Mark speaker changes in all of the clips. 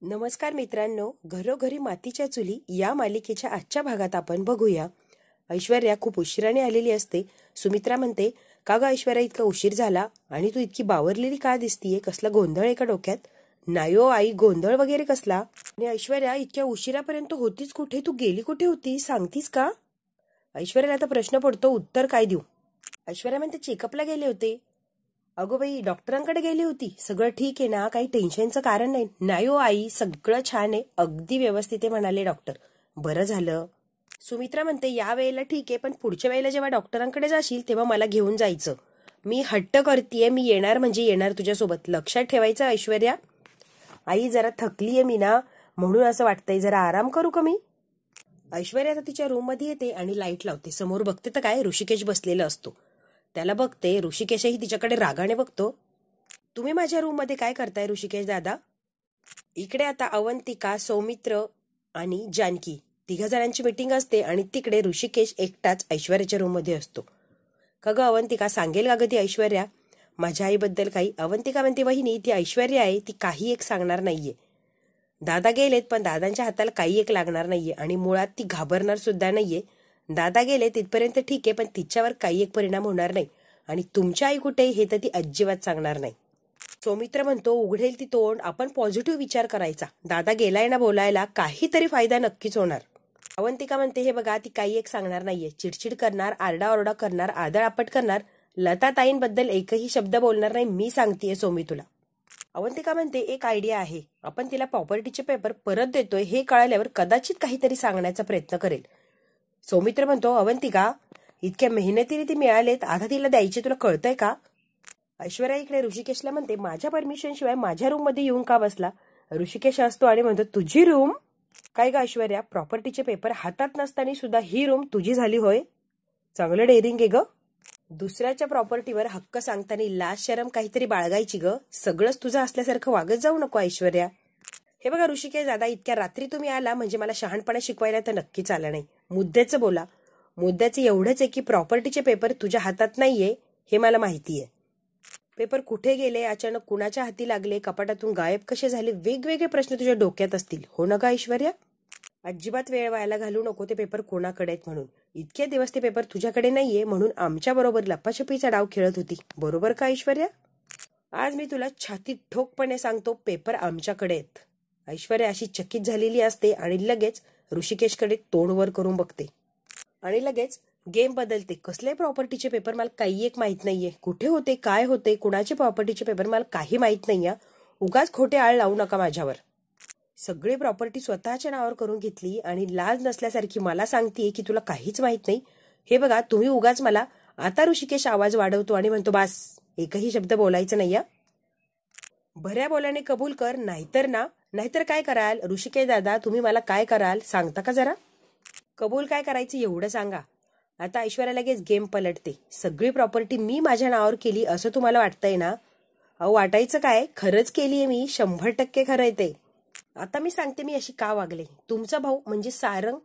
Speaker 1: नमस्कार मित्रांनो, घरोघरी मातीच्या चुली या मालिकेच्या आजच्या भागात आपण बघूया. ऐश्वर्या खूप उशिराने आलेली असते. सुमित्रा म्हणते, का ग ऐश्वर्या, इतका उशीर झाला आणि तू इतकी बावरलेली का दिसतीये? कसला गोंधळ आहे का डोक्यात? नाही हो आई, गोंधळ वगैरे कसला? आणि ऐश्वर्या, इतक्या उशिरापर्यंत होतीच कुठे? तू गेली कुठे होती, सांगतीस का? ऐश्वर्याला आता प्रश्न पडतो, उत्तर काय देऊ? ऐश्वर्या म्हणते, चेकअपला गेले होते. अगो बाई, डॉक्टरांकडे गेली होती? सगळं ठीक आहे ना? काही टेन्शनचं कारण नाही? नाही हो आई, सगळं छान आहे, अगदी व्यवस्थित आहे म्हणाले डॉक्टर. बरं झालं. सुमित्रा म्हणते, या वेळेला ठीक आहे, पण पुढच्या वेळेला जेव्हा डॉक्टरांकडे जाशील तेव्हा मला घेऊन जायचं. मी हट्ट करतीये, मी येणार म्हणजे येणार तुझ्यासोबत, लक्षात ठेवायचं ऐश्वर्या. आई, जरा थकलीये मी ना, म्हणून असं वाटतंय, जरा आराम करू का मी? ऐश्वर्या आता तिच्या रूम मध्ये येते आणि लाईट लावते. समोर बघते तर काय, ऋषिकेश बसलेला असतो. त्याला बघते, ऋषिकेशही तिच्याकडे रागाने बघतो. तुम्ही माझ्या रूम मध्ये काय करताय ऋषिकेश दादा? इकडे आता अवंतिका, सौमित्र आणि जानकी तिघा जणांची मीटिंग असते आणि तिकडे ऋषिकेश एकटाच ऐश्वर्याच्या रूम मध्ये असतो. का ग अवंतिका, सांगेल का ग ती ऐश्वर्या माझ्या आईबद्दल काही? अवंतिका म्हणते, वहिनी, ती ऐश्वर्या आहे, ती काही एक सांगणार नाहीये. दादा गेलेत पण दादांच्या हाताला काही एक लागणार नाहीये आणि मुळात ती घाबरणार सुद्धा नाहीये. दादा गेले तिथपर्यंत ठीक आहे, पण तिच्यावर काही एक परिणाम होणार नाही. आणि तुमच्या आई कुठे हे तर ती अजिबात सांगणार नाही. सौमित्र म्हणतो, उघडेल ती तोंड, आपण पॉझिटिव्ह विचार करायचा. दादा गेलाय ना बोलायला, काहीतरी फायदा नक्कीच होणार. अवंतिका म्हणते, हे बघा, ती काही एक सांगणार नाहीये. चिडचिड करणार, आरडाओरडा करणार, आदळआपट करणार, लताताईंबद्दल एकही शब्द बोलणार नाही, मी सांगतेय सोमी तुला. अवंतिका म्हणते, एक आयडिया आहे, आपण तिला प्रॉपर्टीचे पेपर परत देतोय हे कळाल्यावर कदाचित काहीतरी सांगण्याचा प्रयत्न करेल. सौमित्र म्हणतो, अवंतिका, इतक्या मेहनतीने ती मिळालेत, आता तिला द्यायचे, तुला कळतंय का? ऐश्वर्या इकडे ऋषिकेशला म्हणते, माझ्या परमिशन शिवाय माझ्या रूम मध्ये येऊन का बसला? ऋषिकेश असतो आणि म्हणतो, तुझी रूम? काय का ऐश्वर्या, प्रॉपर्टीचे पेपर हातात नसताना सुद्धा ही रूम तुझी झाली होय? चांगलं डेअरिंग आहे ग. दुसऱ्याच्या प्रॉपर्टीवर हक्क सांगताना लाज शरम काहीतरी बाळगायची ग. सगळंच तुझं असल्यासारखं वागत जाऊ नको ऐश्वर्या. हे बघा ऋषिकेश दादा, इतक्या रात्री तुम्ही आला म्हणजे मला शहाणपणा शिकवायला तर नक्कीच आला नाही. मुद्द्याचं बोला. मुद्द्याचं एवढंच आहे की प्रॉपर्टीचे पेपर तुझ्या हातात नाहीये हे मला माहितीये. पेपर कुठे गेले, अचानक कुणाच्या हाती लागले, कपाटातून गायब कसे झाले, वेगवेगळे प्रश्न तुझ्या डोक्यात असतील, हो ना का ऐश्वर्या? अजिबात वेळ व्हायला घालू नको ते पेपर कोणाकडे आहेत म्हणून. इतके दिवस ते पेपर तुझ्याकडे नाहीये म्हणून आमच्या बरोबर लपाछपीचा डाव खेळत होती, बरोबर का ऐश्वर्या? आज मी तुला छातीत ठोकपणे सांगतो, पेपर आमच्याकडे आहेत. ऐश्वर्या अशी चकित झालेली असते आणि लगेच ऋषिकेशकडे तोंड वर करून बघते आणि लगेच गेम बदलते. कसले प्रॉपर्टीचे पेपर? मला काही एक माहित नाहीये. कुठे होते, काय होते, कुणाचे प्रॉपर्टीचे पेपर मला काही माहित नाहीये. उगाच खोटे आळ लावू नका माझ्यावर. सगळी प्रॉपर्टी स्वतःच्या नावावर करून घेतली आणि लाज नसल्यासारखी मला सांगतेय की तुला काहीच माहित नाही. हे बघा, तुम्ही उगाच मला. आता ऋषिकेश आवाज वाढवतो आणि म्हणतो, बास, एकही शब्द बोलायचं नाही. भऱ्या बोलाने कबूल कर, नाहीतर काय कराल? ऋषिकेश दादा, तुम्ही मला काय कराल सांगता का जरा? कबूल काय करायचं एवढं सांगा. आता ऐश्वर्या लगेच गेम पलटते. सगळी प्रॉपर्टी मी माझ्या नावावर केली असं तुम्हाला वाटतंय ना? अहो, वाटायचं काय, खरंच केलीये मी, 100% खरं आहे ते. आता मी सांगते मी अशी का वागले. तुमचा भाऊ म्हणजे सारंग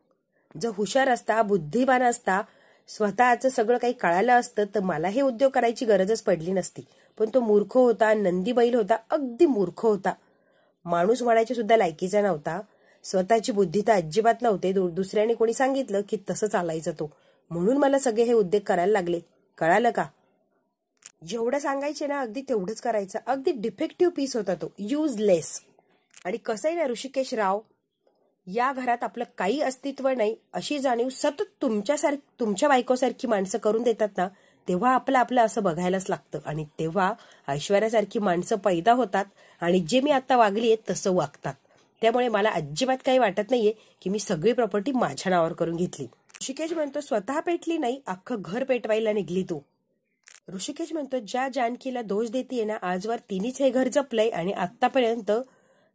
Speaker 1: जर हुशार असता, बुद्धिमान असता, स्वतःचं सगळं काही कळालं असतं तर मला हे उद्योग करायची गरजच पडली नसती. पण तो मूर्ख होता, नंदी बैल होता, अगदी मूर्ख होता. माणूस म्हणायची सुद्धा लायकीचा नव्हता. स्वतःची बुद्धी तर अजिबात नव्हते. दुसऱ्याने कोणी सांगितलं की तसं चालायचं तो, म्हणून मला सगळे हे उद्योग करायला लागले. कळालं का? जेवढं सांगायचे ना अगदी तेवढंच करायचं. अगदी डिफेक्टिव्ह पीस होता तो, युजलेस. आणि कसं आहे ना ऋषिकेश राव, या घरात आपलं काही अस्तित्व नाही अशी जाणीव सतत तुमच्या बायकोसारखी माणसं करून देतात ना, तेव्हा आपलं असं बघायलाच लागतं. आणि तेव्हा ऐश्वर्यासारखी माणसं पैदा होतात आणि जे मी आता वागलीये तसं वागतात. त्यामुळे मला अजिबात काही वाटत नाहीये की मी सगळी प्रॉपर्टी माझ्या नावावर करून घेतली. ऋषिकेश म्हणतो, स्वतः पेटली नाही, अख्खं घर पेटवायला निघली तू. ऋषिकेश म्हणतो, ज्या जानकीला दोष देतीये ना, आजवर तिनेच हे घर जपलंय आणि आतापर्यंत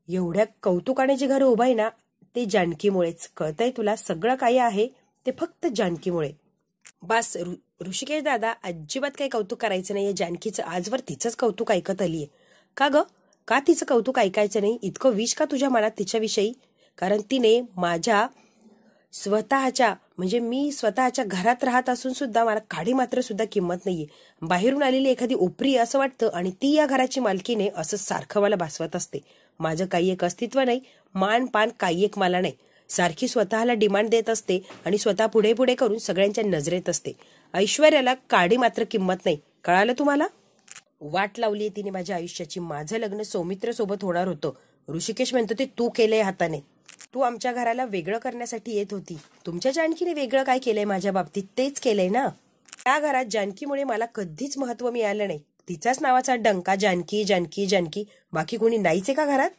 Speaker 1: एवढ्या कौतुकाने जे घर उभं आहे ना ते जानकीमुळेच. कळतंय तुला? सगळं काही आहे ते फक्त जानकीमुळे. बस ऋषिकेश दादा, अजिबात काही कौतुक करायचं नाहीये जानकीचं. आजवर तिचंच कौतुक ऐकत आलीये. का ग? का तिचं कौतुक ऐकायचं नाही? इतकं विष का तुझ्या मनात तिच्याविषयी? कारण तिने माझ्या स्वतःच्या म्हणजे मी स्वतःच्या घरात राहत असून सुद्धा मला काडी मात्र सुद्धा किंमत नाहीये. बाहेरून आलेली एखादी उपरी असं वाटतं आणि ती या घराची मालकीने असं सारखं मला भासवत असते. माझं काही एक अस्तित्व नाही, मान पान काही एक मला नाही. सारखी स्वतःला डिमांड देत असते आणि स्वतः पुढे पुढे करून सगळ्यांच्या नजरेत असते. ऐश्वर्याला काडी मात्र किंमत नाही. कळालं तुम्हाला? वाट लावलीये तिने माझ्या आयुष्याची. माझं लग्न सौमित्र सोबत होणार होतं. ऋषिकेश म्हणतो ते तू केलंय हाताने. तू आमच्या घराला वेगळं करण्यासाठी येत होती. तुमच्या जानकीने वेगळं काय केलंय माझ्या बाबतीत? तेच केलंय ना. त्या घरात जानकीमुळे मला कधीच महत्व मिळालं नाही. तिचाच नावाचा डंका, जानकी जानकी जानकी. बाकी कोणी नाहीच आहे का घरात?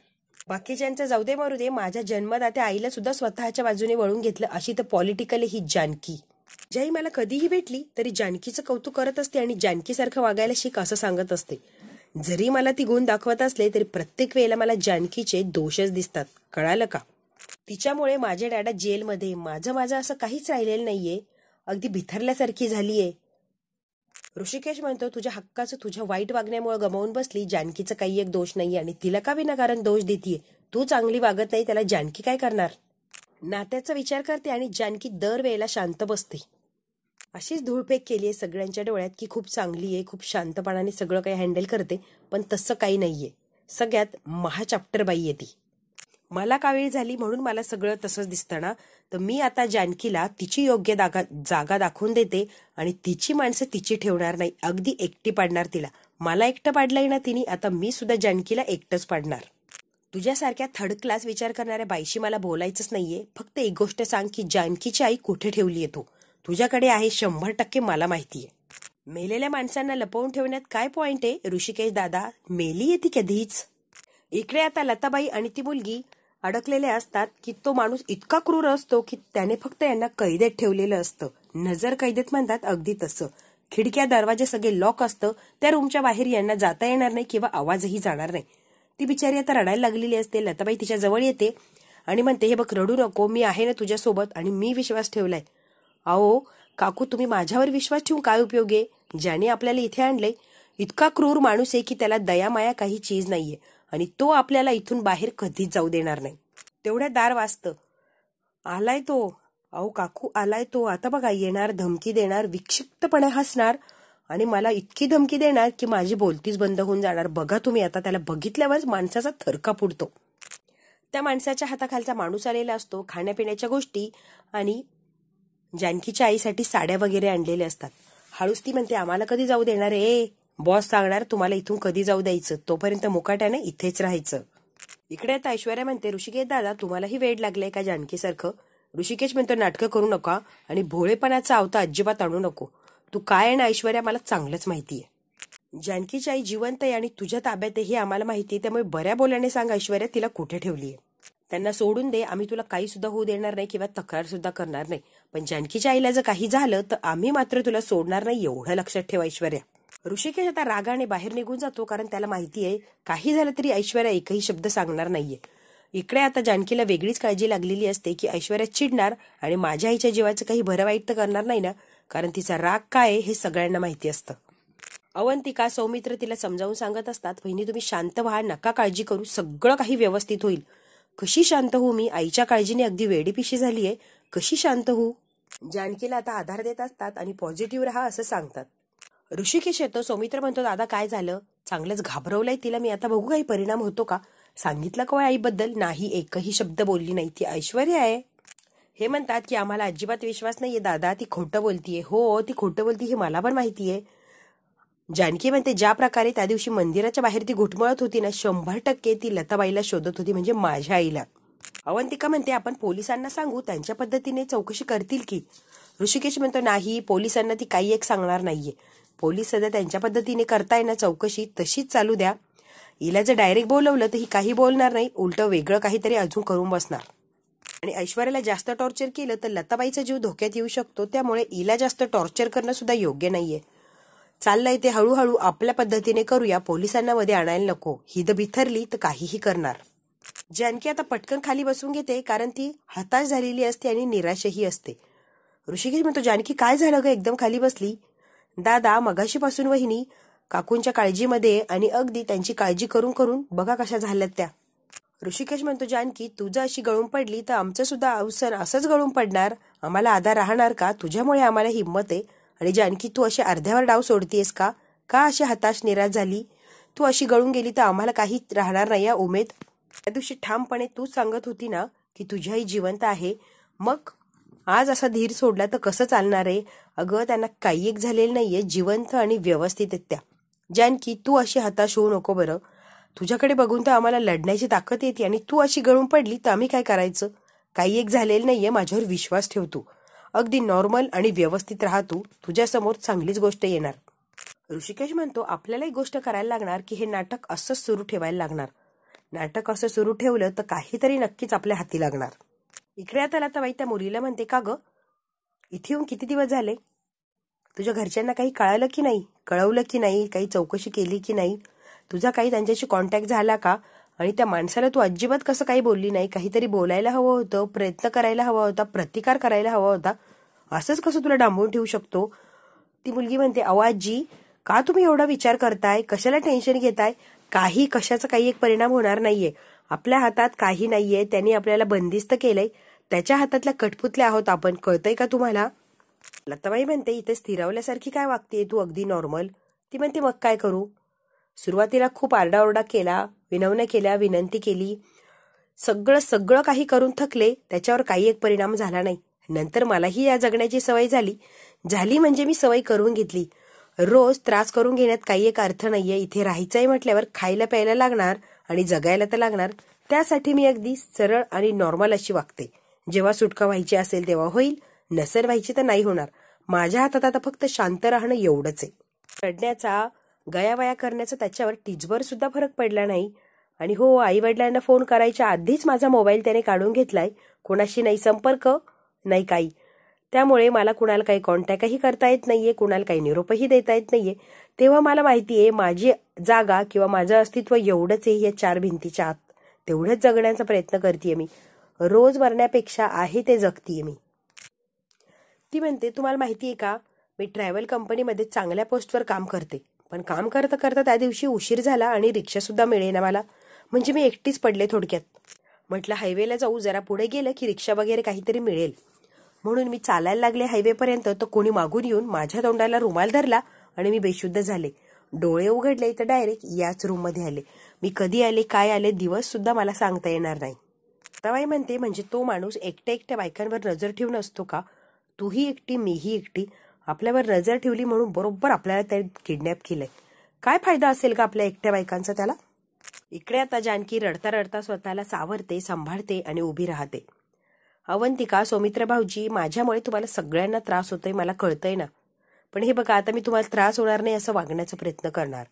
Speaker 1: बाकीच्यांचं जाऊ दे मरू दे, माझ्या जन्मदात्या आईला सुद्धा स्वतःच्या बाजूने वळून घेतलं. अशी तर पॉलिटिकल ही जानकी. ज्याही मला कधीही भेटली तरी जानकीचं कौतुक करत असते आणि जानकीसारखं वागायला शिक असं सांगत असते. जरी मला ती गुण दाखवत असले तरी प्रत्येक वेळेला मला जानकीचे दोषच दिसतात. कळालं का? तिच्यामुळे माझे डॅडा जेलमध्ये. माझं असं काहीच राहिलेलं नाहीये. अगदी बिथरल्यासारखी झालीये. ऋषिकेश म्हणतो तुझ्या हक्काचं तुझ्या वाईट वागण्यामुळे गमावून बसली. जानकीचं काही एक दोष नाहीये आणि तिला का विनाकारण दोष देतीये? तू चांगली वागत नाही, त्याला जानकी काय करणार? नात्याचा विचार करते आणि जानकी दरवेळेला शांत बसते. अशीच धूळफेक केलीये सगळ्यांच्या डोळ्यात की खूप चांगली आहे, खूप शांतपणाने सगळं काही हँडल करते. पण तसं काही नाहीये. सगळ्यात महाचॅप्टर बाई आहे ती. मला का वेळ झाली म्हणून मला सगळं तसंच दिसतं ना. तर मी आता जानकीला तिची योग्य जागा दाखवून देते आणि तिची माणसं तिची ठेवणार नाही. अगदी एकटी पाडणार तिला. मला एकटं पाडलंय ना तिने, आता मी सुद्धा जानकीला एकटंच पाडणार. तुझ्यासारख्या थर्ड क्लास विचार करणाऱ्या बाईशी मला बोलायचंच नाहीये. फक्त एक गोष्ट सांग की जानकीची आई कुठे ठेवलीये तू? तुझ्याकडे आहे 100% मला माहितीये. मेलेल्या माणसांना लपवून ठेवण्यात काय पॉइंट आहे ऋषिकेश दादा? मेलीये ती कधीच. इकडे आता लताबाई आणि ती मुलगी अडकलेले असतात की तो माणूस इतका क्रूर असतो की त्याने फक्त यांना कैदेत ठेवलेलं असतं. नजर कैदेत म्हणतात, अगदी तसं. खिडक्या दरवाजे सगळे लॉक असतं. त्या रूमच्या बाहेर यांना जाता येणार नाही किंवा आवाजही जाणार नाही. ती बिचारी आता रडायला लागलेली असते. लताबाई तिच्या जवळ येते आणि म्हणते हे बघ रडू नको, मी आहे ना तुझ्यासोबत आणि मी विश्वास ठेवलाय. अहो काकू, तुम्ही माझ्यावर विश्वास ठेवून काय उपयोग आहे? ज्याने आपल्याला इथे आणलंय इतका क्रूर माणूस आहे की त्याला दयामाया काही चीज नाहीये आणि तो आपल्याला इथून बाहेर कधीच जाऊ देणार नाही. तेवढ्या दार वाजतं. आलाय तो. अहो काकू आलाय तो. आता बघा येणार, धमकी देणार, विक्षिप्तपणे हसणार आणि मला इतकी धमकी देणार की माझी बोलतीच बंद होऊन जाणार. बघा तुम्ही आता. त्याला बघितल्यावर माणसाचा थरका फुटतो. त्या माणसाच्या हाताखालचा माणूस आलेला असतो. खाण्यापिण्याच्या गोष्टी आणि जानकीच्या आईसाठी साड्या वगैरे आणलेल्या असतात. हळूच ती म्हणते आम्हाला कधी जाऊ देणार? बॉस सांगणार तुम्हाला इथून कधी जाऊ द्यायचं, तोपर्यंत मुकाट्याने इथेच राहायचं. इकडे आता ऐश्वर्या म्हणते ऋषिकेश दादा तुम्हालाही वेड लागलंय का जानकीसारखं? ऋषिकेश म्हणतो नाटकं करू नका आणि भोळेपणाचा आवता अजिबात आणू नको. तू काय आहे ना ऐश्वर्या मला चांगलंच माहितीये. जानकीची आई जिवंत आहे आणि तुझ्या ताब्यात आहे हे आम्हाला माहितीये. त्यामुळे बऱ्या बोलाने सांग ऐश्वर्या तिला कुठे ठेवलीये. त्यांना सोडून दे. आम्ही तुला काही सुद्धा होऊ देणार नाही किंवा तक्रार सुद्धा करणार नाही. पण जानकीच्या आईला जर काही झालं तर आम्ही मात्र तुला सोडणार नाही, एवढं लक्षात ठेव ऐश्वर्या. ऋषिकेश आता रागाने बाहेर निघून जातो कारण त्याला माहिती आहे काही झालं तरी ऐश्वर्या एकही शब्द सांगणार नाहीये. इकडे आता जानकीला वेगळीच काळजी लागलेली असते की ऐश्वर्या चिडणार आणि माझ्या आईच्या जीवाचं काही बरं वाईट तर करणार नाही ना, कारण तिचा राग काय हे सगळ्यांना माहिती असतं. अवंतिका, सौमित्र तिला समजावून सांगत असतात वहिनी तुम्ही शांत व्हा, नका काळजी करू, सगळं काही व्यवस्थित होईल. कशी शांत होऊ मी? आईच्या काळजीने अगदी वेडीपिशी झालीये. कशी शांत होऊ? जानकीला आता आधार देत असतात आणि पॉझिटिव्ह राहा असं सांगतात. ऋषिकेश येतो. सौमित्र म्हणतो दादा काय झालं? चांगलंच घाबरवलंय तिला मी. आता बघू काही परिणाम होतो का? सांगितलं का आईबद्दल? नाही, एकही शब्द बोलली नाही. ती ऐश्वर्या आहे. हे म्हणतात की आम्हाला अजिबात विश्वास नाहीये दादा, ती खोटं बोलतीये. हो ती खोटं बोलती हे मला पण माहितीये. जानकी म्हणते ज्या प्रकारे त्या दिवशी मंदिराच्या बाहेर ती घुटमळत होती ना, 100% ती लताबाईला शोधत होती, म्हणजे माझ्या आईला. अवंतिका म्हणते आपण पोलिसांना सांगू, त्यांच्या पद्धतीने चौकशी करतील की. ऋषिकेश म्हणतो नाही, पोलिसांना ती काही एक सांगणार नाहीये. पोलीस सध्या त्यांच्या पद्धतीने करताय ना चौकशी, तशीच चालू द्या. हिला जर डायरेक्ट बोलवलं तर ही काही बोलणार नाही, उलट वेगळं काहीतरी अजून करून बसणार. आणि ऐश्वर्याला जास्त टॉर्चर केलं तर लताबाईचा जीव धोक्यात येऊ शकतो. त्यामुळे हिला जास्त टॉर्चर करणं सुद्धा योग्य नाहीये. चाललंय ते हळूहळू आपल्या पद्धतीने करूया, पोलिसांना मध्ये आणायला नको. ही द बिथरली तर काहीही करणार. जानकी आता पटकन खाली बसून घेते कारण ती हताश झालेली असते आणि निराशही असते. ऋषिकेश म्हणतो जानकी काय झालं ग एकदम खाली बसली? दादा मगाशीपासून वहिनी काकूंच्या काळजीमध्ये आणि अगदी त्यांची काळजी करून करून बघा कशा झाल्यात त्या. ऋषिकेश म्हणतो जानकी तुझं अशी गळून पडली तर आमचं सुद्धा अवसन असंच गळून पडणार. आम्हाला आधार राहणार का? तुझ्यामुळे आम्हाला हिंमत आहे. आणि जानकी तू अशी अर्ध्यावर डाव सोडतीयस का? का अशी हताश निराश झाली? तू अशी गळून गेली तर आम्हाला काही राहणार नाही या उमेद. त्या दिवशी ठामपणे तूच सांगत होती ना की तुझी आई जिवंत आहे, मग आज असा धीर सोडला तर कसं चालणार आहे? अगं त्यांना काही एक झालेलं नाहीये, जिवंत आणि व्यवस्थित आहेत त्या. जानकी, तू अशी हताश होऊ नको बरं. तुझ्याकडे बघून तर आम्हाला लढण्याची ताकद येते आणि तू अशी गळून पडली तर आम्ही काय करायचं? काही एक झालेलं नाहीये, माझ्यावर विश्वास ठेव तू. अगदी नॉर्मल आणि व्यवस्थित राहा तू, तुझ्यासमोर चांगलीच गोष्ट येणार. ऋषिकेश म्हणतो, आपल्याला एक गोष्ट करायला लागणार की हे नाटक असंच सुरू ठेवायला लागणार. नाटक असं सुरू ठेवलं तर काहीतरी नक्कीच आपल्या हाती लागणार. इकडे आता लताबाई त्या मुलीला म्हणते, का ग इथे येऊन किती दिवस झाले? तुझ्या घरच्यांना काही कळालं की नाही, कळवलं की नाही, काही चौकशी केली की नाही? तुझा काही त्यांच्याशी कॉन्टॅक्ट झाला का? आणि त्या माणसाला तू अजिबात कसं काही बोलली नाही? काहीतरी बोलायला हवं होतं, प्रयत्न करायला हवा होता, प्रतिकार करायला हवा होता. असंच कसं तुला डांबून ठेवू शकतो? ती मुलगी म्हणते, आवाजी का तुम्ही एवढा विचार करताय? कशाला टेन्शन घेताय? काही कशाचा काही एक परिणाम होणार नाहीये. आपल्या हातात काही नाहीये. त्यांनी आपल्याला बंदिस्त केलंय. त्याच्या हातातल्या कठपुतल्या आहोत आपण. कळतंय का तुम्हाला? लताबाई म्हणते, इथे स्थिरावल्यासारखी काय वागतेय तू, अगदी नॉर्मल. ती म्हणते, मग काय करू? सुरुवातीला खूप आरडाओरडा केला, विनवण्या केल्या, विनंती केली, सगळं काही करून थकले. त्याच्यावर काही एक परिणाम झाला नाही. नंतर मलाही या जगण्याची सवय झाली म्हणजे मी सवय करून घेतली. रोज त्रास करून घेण्यात काही एक अर्थ नाहीये. इथे राहायचंय म्हटल्यावर खायला प्यायला लागणार आणि जगायला तर लागणार. त्यासाठी मी अगदी सरळ आणि नॉर्मल अशी वागते. जेव्हा सुटका व्हायची असेल तेव्हा होईल, नसेल व्हायची तर नाही होणार. माझ्या हातात आता फक्त शांत राहणं एवढंच आहे. रडण्याचा, गयावया करण्याचा त्याच्यावर टिचभर सुद्धा फरक पडला नाही. आणि हो, आई वडिलांना फोन करायच्या आधीच माझा मोबाईल त्याने काढून घेतलाय. कोणाशी नाही संपर्क, नाही काही. त्यामुळे मला कुणाला काही कॉन्टॅक्टही करता येत नाहीये, कुणाला काही निरोपही देता येत नाहीये. तेव्हा मला माहितीये माझी जागा किंवा माझं अस्तित्व एवढंच आहे या चार भिंतीच्या आत. तेवढंच जगण्याचा प्रयत्न करतेय मी. रोज मरण्यापेक्षा आहे ते जगतीये मी. ती म्हणते, तुम्हाला माहितीये का, मी ट्रॅव्हल कंपनीमध्ये चांगल्या पोस्टवर काम करते. पण काम करता करता त्या दिवशी उशीर झाला आणि रिक्षा सुद्धा मिळेना मला. म्हणजे मी एकटीच पडले थोडक्यात. म्हटलं हायवेला जाऊ, जरा पुढे गेलं की रिक्षा वगैरे काहीतरी मिळेल. म्हणून मी चालायला लागले हायवेपर्यंत, तर कोणी मागून येऊन माझ्या तोंडाला रुमाल धरला आणि मी बेशुद्ध झाले. डोळे उघडले तर डायरेक्ट याच रूममध्ये आले. मी कधी आले, काय आले, दिवस सुद्धा मला सांगता येणार नाही. लताबाई म्हणते, म्हणजे तो माणूस एकट्या बायकांवर नजर ठेवून असतो का? तूही एकटी, मीही एकटी. आपल्यावर नजर ठेवली म्हणून बरोबर आपल्याला त्याने किडनॅप केलंय. काय फायदा असेल का आपल्या एकट्या बायकांचा त्याला? इकडे आता जानकी रडता रडता स्वतःला सावरते, सांभाळते आणि उभी राहते. अवंतिका, सौमित्र भाऊजी, माझ्यामुळे तुम्हाला सगळ्यांना त्रास होतोय, मला कळतंय ना. पण हे बघा, आता मी तुम्हाला त्रास होणार नाही असं वागण्याचा प्रयत्न करणार.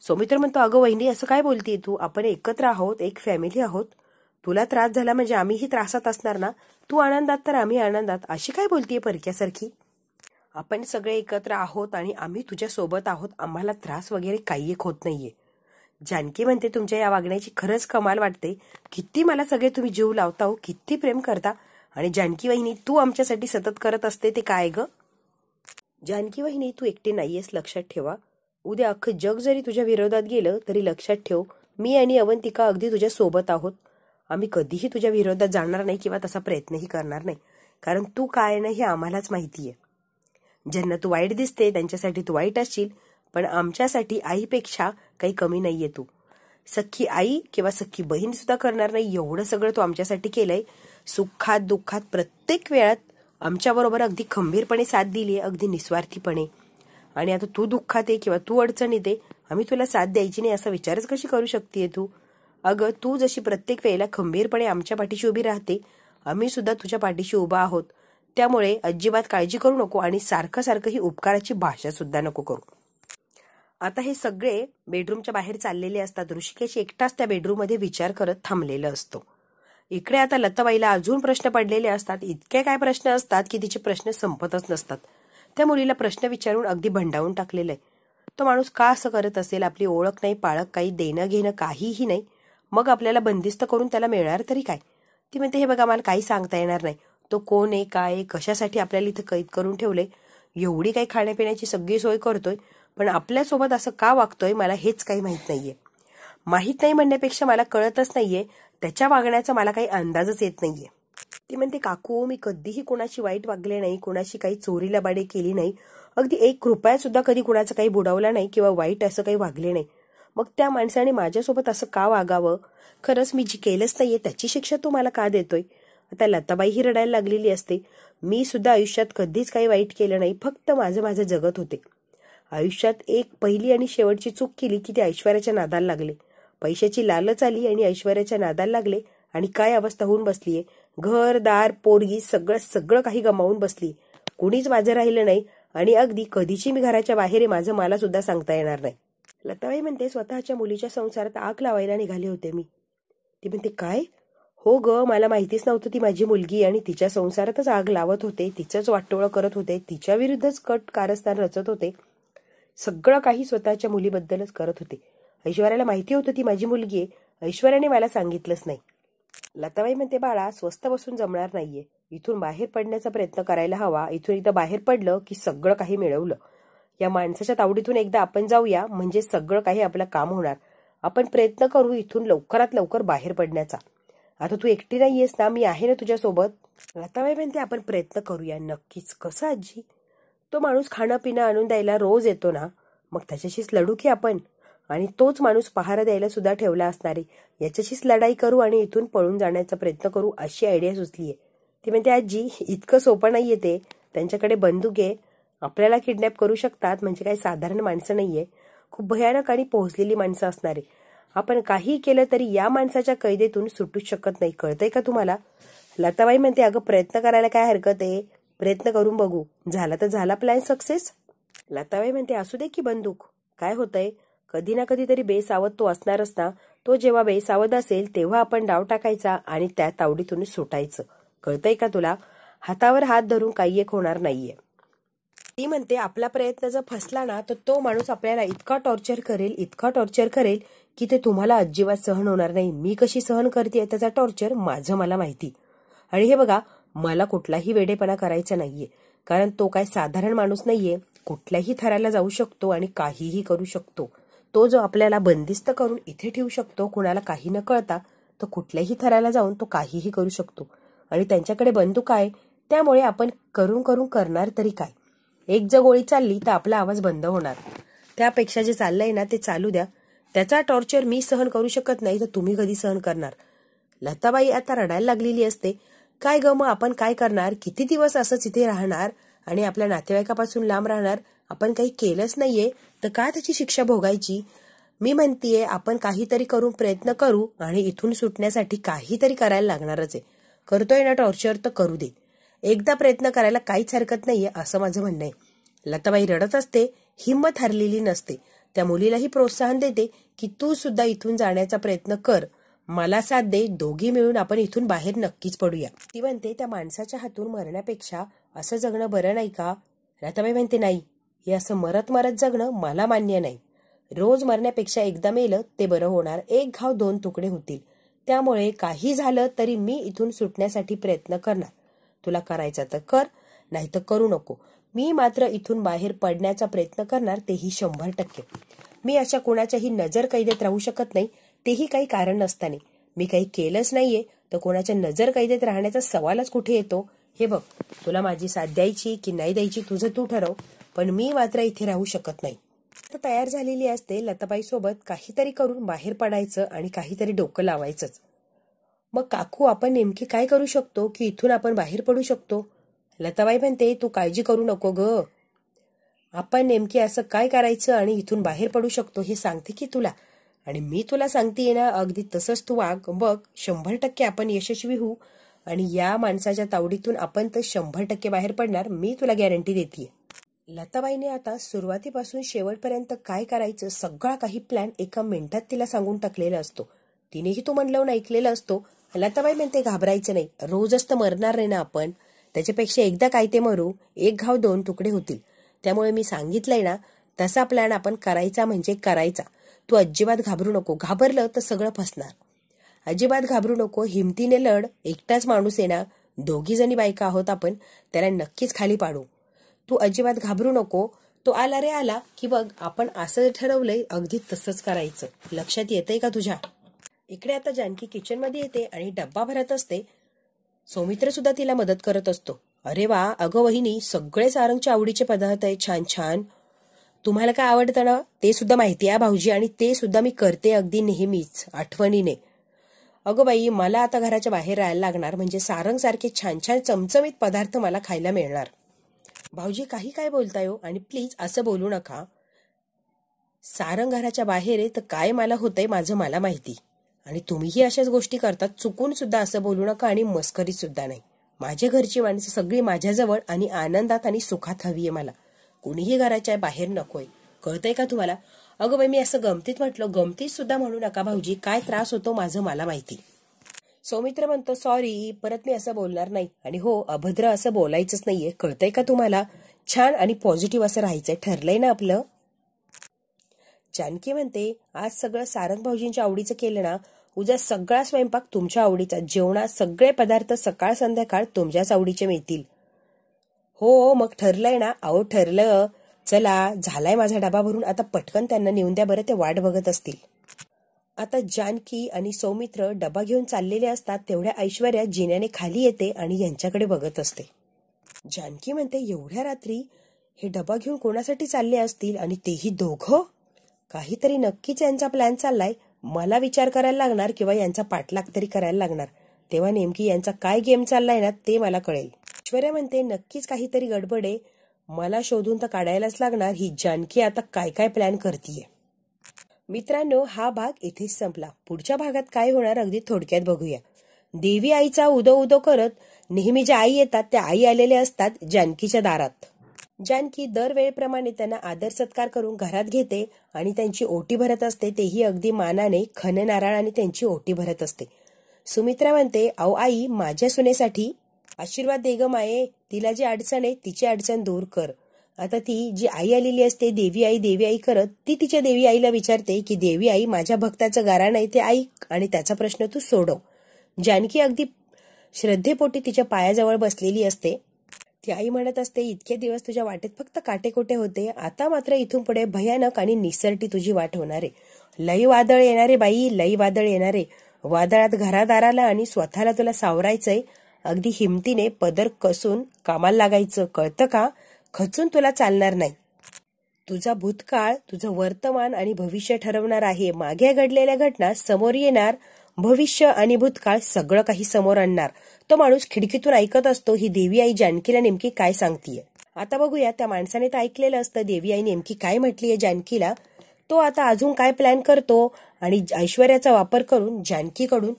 Speaker 1: सौमित्र म्हणतो, अगं वहिनी, असं काय बोलतीये तू? आपण एकत्र आहोत, एक फॅमिली आहोत. तुला त्रास झाला म्हणजे आम्हीही त्रासात असणार ना. तू आनंदात तर आम्ही आनंदात. अशी काय बोलतीये परक्यासारखी? आपण सगळे एकत्र आहोत आणि आम्ही तुझ्या सोबत आहोत. आम्हाला त्रास वगैरे काही एक होत नाहीये. जानकी म्हणते, तुमच्या या वागण्याची खरंच कमाल वाटते. किती मला सगळे तुम्ही जीव लावता हो, किती प्रेम करता. आणि जानकी वहिनी, तू आमच्यासाठी सतत करत असते ते काय ग? जानकी वहिनी, तू एकटी नाहीयेस, लक्षात ठेवा. उद्या अख्खं जग जरी तुझ्या विरोधात गेलं तरी लक्षात ठेव, मी आणि अवंतिका अगदी तुझ्या सोबत आहोत. आम्ही कधीही तुझ्या विरोधात जाणार नाही किंवा तसा प्रयत्नही करणार नाही. कारण तू काय नाही हे आम्हालाच माहितीये. ज्यांना तू वाईट दिसते त्यांच्यासाठी तू वाईट असशील, पण आमच्यासाठी आईपेक्षा काही कमी नाहीये तू. सख्खी आई किंवा सख्खी बहीण सुद्धा करणार नाही एवढं सगळं तू आमच्यासाठी केलंय. सुखात दुःखात प्रत्येक वेळात आमच्याबरोबर अगदी खंबीरपणे साथ दिलीये, अगदी निस्वार्थीपणे. आणि आता तू दुःखात आहे किंवा तू अडचणीत आहे, आम्ही तुला साथ द्यायची नाही असा विचारच कशी करू शकतेय तू? अगं, तू जशी प्रत्येक वेळेला खंबीरपणे आमच्या पाठीशी उभी राहते, आम्ही सुद्धा तुझ्या पाठीशी उभा आहोत. त्यामुळे अजिबात काळजी करू नको आणि सारखं ही उपकाराची भाषा सुद्धा नको करू. आता हे सगळे बेडरूमच्या बाहेर चाललेले असतात. ऋषिकेश एकटाच त्या बेडरूममध्ये विचार करत थांबलेला असतो. इकडे आता लताबाईला अजून प्रश्न पडलेले असतात. इतके काय प्रश्न असतात की तिचे प्रश्न संपतच नसतात. त्या मुलीला प्रश्न विचारून अगदी भंडावून टाकलेलं आहे. तो माणूस का असं करत असेल? आपली ओळख नाही, पाळख काही, देणं घेणं काहीही नाही. मग आपल्याला बंदिस्त करून त्याला मिळणार तरी काय? ती म्हणते, हे बघा, मला काही सांगता येणार नाही. तो कोण आहे, काय, कशासाठी आपल्याला इथं कैद करून ठेवलंय. एवढी काही खाण्यापिण्याची सगळी सोय करतोय, पण आपल्यासोबत असं का वागतोय मला हेच काही माहित नाहीये. माहित नाही म्हणण्यापेक्षा मला कळतच नाहीये. त्याच्या वागण्याचा मला काही अंदाजच येत नाहीये. ती म्हणते, काकू, मी कधीही कोणाशी वाईट वागले नाही, कोणाशी काही चोरी लबाडी केली नाही, अगदी 1 रुपया सुद्धा कधी कुणाचं काही बुडवला नाही किंवा वाईट असं काही वागले नाही. मग त्या माणसाने माझ्यासोबत असं का वागावं? खरंच मी जी केलंच नाहीये त्याची शिक्षा तू मला का देतोय? आता लताबाई ही रडायला लागलेली असते. मी सुद्धा आयुष्यात कधीच काही वाईट केलं नाही, फक्त माझं माझं जगत होते. आयुष्यात एक पहिली आणि शेवटची चूक केली की ते ऐश्वर्याच्या नादाला लागले. पैशाची लालच आली आणि ऐश्वर्याच्या नादाला लागले आणि काय अवस्था होऊन बसलीये. घर दार पोरगी सगळं सगळं काही गमावून बसली. कुणीच माझं राहिलं नाही आणि अगदी कधीची मी घराच्या बाहेर आहे माझं मला सुद्धा सांगता येणार नाही. लताबाई म्हणते स्वतःच्या मुलीच्या संसारात आग लावायला निघाले होते मी. ती म्हणते काय? हो ग, मला माहितीच नव्हतं ती माझी मुलगी आणि तिच्या संसारातच आग लावत होते, तिचंच वाटोळं करत होते, तिच्या विरुद्धच कट कारस्थान रचत होते. सगळं काही स्वतःच्या मुलीबद्दलच करत होते. ऐश्वर्याला माहिती होतं ती माझी मुलगी आहे, ऐश्वर्याने मला सांगितलंच नाही. लताबाई म्हणते बाळा, स्वस्थ बसून जमणार नाहीये. इथून बाहेर पडण्याचा प्रयत्न करायला हवा. इथून एकदा बाहेर पडलं की सगळं काही मिळवलं. या माणसाच्या तावडीतून एकदा आपण जाऊया म्हणजे सगळं काही आपलं काम होणार. आपण प्रयत्न करू इथून लवकरात लवकर बाहेर पडण्याचा. आता तू एकटी नाहीयेस ना, मी आहे ना तुझ्यासोबत. लताबाई म्हणते आपण प्रयत्न करूया. नक्कीच. कसं आजी? तो माणूस खाणं पिणं आणून द्यायला रोज येतो ना, मग त्याच्याशीच लढू की आपण? आणि तोच माणूस पहारा द्यायला सुद्धा ठेवला असणारे, याच्याशीच लढाई करू आणि इथून पळून जाण्याचा प्रयत्न करू, अशी आयडिया सुचलीये. ती म्हणते आजी इतकं सोपं नाहीये ते. त्यांच्याकडे बंदूक आहे, आपल्याला किडनॅप करू शकतात. म्हणजे काही साधारण माणसं नाहीये, खूप भयानक आणि पोहोचलेली माणसं असणारे. आपण काही केलं तरी या माणसाच्या कैदेतून सुटूच शकत नाही. कळतंय का तुम्हाला? लताबाई म्हणते अगं प्रयत्न करायला काय हरकत आहे, प्रयत्न करून बघू. झाला तर झाला प्लॅन सक्सेस. लताबाई म्हणते असू दे की बंदूक, काय होतंय? कधी ना कधीतरी बेसावध तो असणारच ना. तो जेव्हा बेसावध असेल तेव्हा आपण डाव टाकायचा आणि त्या तावडीतून सुटायचं. कळतंय का तुला? हातावर हात धरून काही एक होणार नाहीये. ती म्हणते आपला प्रयत्न जर फसला ना तर तो माणूस आपल्याला इतका टॉर्चर करेल, इतका टॉर्चर करेल की ते तुम्हाला अजिबात सहन होणार नाही. मी कशी सहन करते त्याचा टॉर्चर माझं मला माहिती. आणि हे बघा, मला कुठलाही वेडेपणा करायचा नाहीये, कारण तो काय साधारण माणूस नाहीये. कुठल्याही थराला जाऊ शकतो आणि काहीही करू शकतो. तो जो आपल्याला बंदिस्त करून इथे ठेवू शकतो कुणाला काही न कळता, तो कुठल्याही थराला जाऊन तो काहीही करू शकतो. आणि त्यांच्याकडे बंदूक आहे, त्यामुळे आपण करून करून करणार तरी काय. एक जर गोळी चालली तर आपला आवाज बंद होणार. त्यापेक्षा जे चाललंय ना ते चालू द्या. त्याचा टॉर्चर मी सहन करू शकत नाही तर तुम्ही कधी सहन करणार? लताबाई आता रडायला लागलेली असते. काय ग, मग आपण काय करणार? किती दिवस असंच इथे राहणार आणि आपल्या नातेवाईकापासून लांब राहणार? आपण काही केलंच नाहीये तर का त्याची शिक्षा भोगायची? मी म्हणतीये आपण काहीतरी करून प्रयत्न करू आणि इथून सुटण्यासाठी काहीतरी करायला लागणारच आहे. करतोय ना टॉर्चर तर करू दे. एकदा प्रयत्न करायला काहीच हरकत नाहीये असं माझं म्हणणं आहे. लताबाई रडत असते, हिंमत हरलेली नसते. त्या मुलीलाही प्रोत्साहन देते की तू सुद्धा इथून जाण्याचा प्रयत्न कर, मला साथ दे, दोघी मिळून आपण इथून बाहेर नक्कीच पडूया. ती म्हणते त्या माणसाच्या हातून मरण्यापेक्षा असं जगणं बरं नाही का? लताबाई म्हणते नाही, हे असं मरत मरत जगणं मला मान्य नाही. रोज मरण्यापेक्षा एकदा मेलं ते बरं होणार. एक घाव दोन तुकडे होतील. त्यामुळे काही झालं तरी मी इथून सुटण्यासाठी प्रयत्न करणार. तुला करायचं तर कर, नाही तर करू नको. मी मात्र इथून बाहेर पडण्याचा प्रयत्न करणार, तेही 100%. मी अशा कोणाच्याही नजर कैदेत राहू शकत नाही, तेही काही कारण नसताना. मी काही केलंच नाहीये तर कोणाच्या नजर कैदेत राहण्याचा सवालच कुठे येतो? हे बघ, तुला माझी साथ द्यायची की नाही द्यायची तुझं तू ठरव, पण मी मात्र इथे राहू शकत नाही. तयार झालेली असते लताबाई सोबत काहीतरी करून बाहेर पडायचं आणि काहीतरी डोकं लावायचंच. मग काकू आपण नेमकी काय करू शकतो की इथून आपण बाहेर पडू शकतो? लताबाई म्हणते तू काळजी करू नको ग. आपण नेमके असं काय करायचं आणि इथून बाहेर पडू शकतो हे सांगते की तुला. आणि मी तुला सांगतेय ना, अगदी तसंच तू वाग. बघ, 100% आपण यशस्वी होऊ आणि या माणसाच्या तावडीतून आपण तर 100% बाहेर पडणार, मी तुला गॅरंटी देते. लताबाईने आता सुरुवातीपासून शेवटपर्यंत काय करायचं सगळा काही प्लॅन एका मिनिटात तिला सांगून टाकलेला असतो. तिनेही तो मन लावून ऐकलेला असतो. लताबाई म्हणते घाबरायचं नाही, रोजच तर मरणार नाही ना आपण, त्याच्यापेक्षा एकदा काय ते मरू, एक घाव दोन तुकडे होतील. त्यामुळे मी सांगितलंय ना तसा प्लॅन आपण करायचा म्हणजे करायचा. तू अजिबात घाबरू नको. घाबरलं तर सगळं फसणार. अजिबात घाबरू नको, हिमतीने लढ. एकटाच माणूस आहे ना, 2 जणी बायका आहोत आपण, त्याला नक्कीच खाली पाडू. तू अजिबात घाबरू नको. तो आला रे आला की बघ, आपण असं ठरवलंय अगदी तसंच करायचं. लक्षात येतंय का तुझ्या? इकडे आता जानकी किचन मध्ये येते आणि डब्बा भरत असते. सौमित्र सुद्धा तिला मदत करत असतो. अरे वा, अगं वहिनी, सगळे सारंगच्या आवडीचे पदार्थ आहे, छान छान. तुम्हाला काय आवडतं ना ते सुद्धा माहिती आहे भाऊजी, आणि ते सुद्धा मी करते अगदी नेहमीच आठवणीने. अगं बाई, मला आता घराच्या बाहेर राहायला लागणार, म्हणजे सारंग सारखे छान छान चमचमीत पदार्थ मला खायला मिळणार. भाऊजी काही काय बोलताय हो, आणि प्लीज असं बोलू नका. सारंग घराच्या बाहेर आहे तर काय मला होतंय माझं मला माहिती, आणि तुम्हीही अशाच गोष्टी करतात. चुकून सुद्धा असं बोलू नका, आणि मस्करीत सुद्धा नाही. माझ्या घरची माणसं सगळी माझ्याजवळ आणि आनंदात आणि सुखात हवी आहे मला. कुणीही घराच्या बाहेर नकोय, कळतंय का तुम्हाला? अगं बाई, मी असं गमतीत म्हटलं, गमतीत सुद्धा म्हणू नका भाऊजी, काय त्रास होतो माझं मला माहिती. सौमित्र म्हणतो, सॉरी, परत मी असं बोलणार नाही. आणि हो, अभद्र असं बोलायचंच नाहीये, कळतंय का तुम्हाला? छान आणि पॉझिटिव्ह असं राहायचंय, ठरलंय ना आपलं? जानकी म्हणते, आज सगळं सारंग भाऊजींच्या आवडीचं केलं ना, उद्या सगळा स्वयंपाक तुमच्या आवडीचा, जेवणात सगळे पदार्थ सकाळ संध्याकाळ तुमच्याच आवडीचे मिळतील. हो, मग ठरलंय ना? अहो ठरलं. चला, झालाय माझा डबा भरून, आता पटकन त्यांना नेऊन द्या बरं, ते वाट बघत असतील. आता जानकी आणि सौमित्र डबा घेऊन चाललेले असतात, तेवढ्या ऐश्वर्या जिन्याने खाली येते आणि यांच्याकडे बघत असते. जानकी म्हणते, एवढ्या रात्री हे डबा घेऊन कोणासाठी चालले असतील, आणि तेही दोघं? काहीतरी नक्कीच यांचा प्लॅन चाललाय. मला विचार करायला लागणार किंवा यांचा पाठलाग तरी करायला लागणार, तेव्हा नेमकी यांचा काय गेम चाललाय ना ते मला कळेल. ऐश्वर्या म्हणते, नक्कीच काहीतरी गडबड आहे, मला शोधून तर काढायलाच लागणार ही जानकी आता काय काय प्लॅन करतीये. मित्रांनो, हा भाग इथेच संपला. पुढच्या भागात काय होणार अगदी थोडक्यात बघूया. देवी आईचा उदो उदो करत नेहमी ज्या आई येतात त्या आई आलेल्या असतात जानकीच्या दारात. जानकी दरवेळेप्रमाणे त्यांना आदर सत्कार करून घरात घेते आणि त्यांची ओटी भरत असते, तेही अगदी मानाने खण नारळाने त्यांची ओटी भरत असते. सुमित्रा म्हणते, अहो आई, माझ्या सुनेसाठी आशीर्वाद दे ग माये, तिला जी अडचण आहे तिची अडचण दूर कर. आता ती जी आई आलेली असते देवी आई करत, ती तिच्या देवी आईला विचारते की देवी आई, माझ्या भक्ताचं गाराण आहे ते ऐक आणि त्याचा प्रश्न तू सोडव. जानकी अगदी श्रद्धेपोटी तिच्या पायाजवळ बसलेली असते. ती आई म्हणत असते, इतके दिवस तुझ्या वाटेत फक्त काटेकोटे होते, आता मात्र इथून पुढे भयानक आणि निसरटी तुझी वाट होणार आहे. लई वादळ येणारे बाई, लई वादळ येणारे. वादळात घरादाराला आणि स्वतःला तुला सावरायचंय. अगदी हिमतीने पदर कसून कामाला लागायचं, कळतं का? खचून तुला चालणार नाही. तुझा भूतकाळ, तुझं वर्तमान आणि भविष्य ठरवणार आहे. मागे घडलेल्या घटना समोर येणार, भविष्य आणि भूतकाळ सगळं काही समोर आणणार. तो माणूस खिडकीतून ऐकत असतो ही देवी आई जानकीला नेमकी काय सांगतीये. आता बघूया, त्या माणसाने तर ऐकलेलं असतं देवी आई नेमकी काय म्हटलीये जानकीला. तो आता अजून काय प्लॅन करतो आणि ऐश्वर्याचा वापर करून जानकीकडून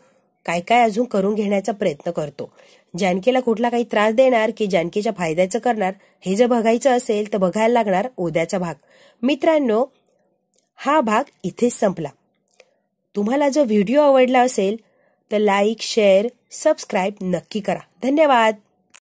Speaker 1: काय काय अजून करून घेण्याचा प्रयत्न करतो. जानकीला कुठला काही त्रास देणार की जानकीच्या फायद्याचं करणार, हे जर बघायचं असेल तर बघायला लागणार उद्याचा भाग. मित्रांनो, हा भाग इथेच संपला. तुम्हाला जर व्हिडिओ आवडला असेल तर लाईक, शेअर, सबस्क्राईब नक्की करा. धन्यवाद.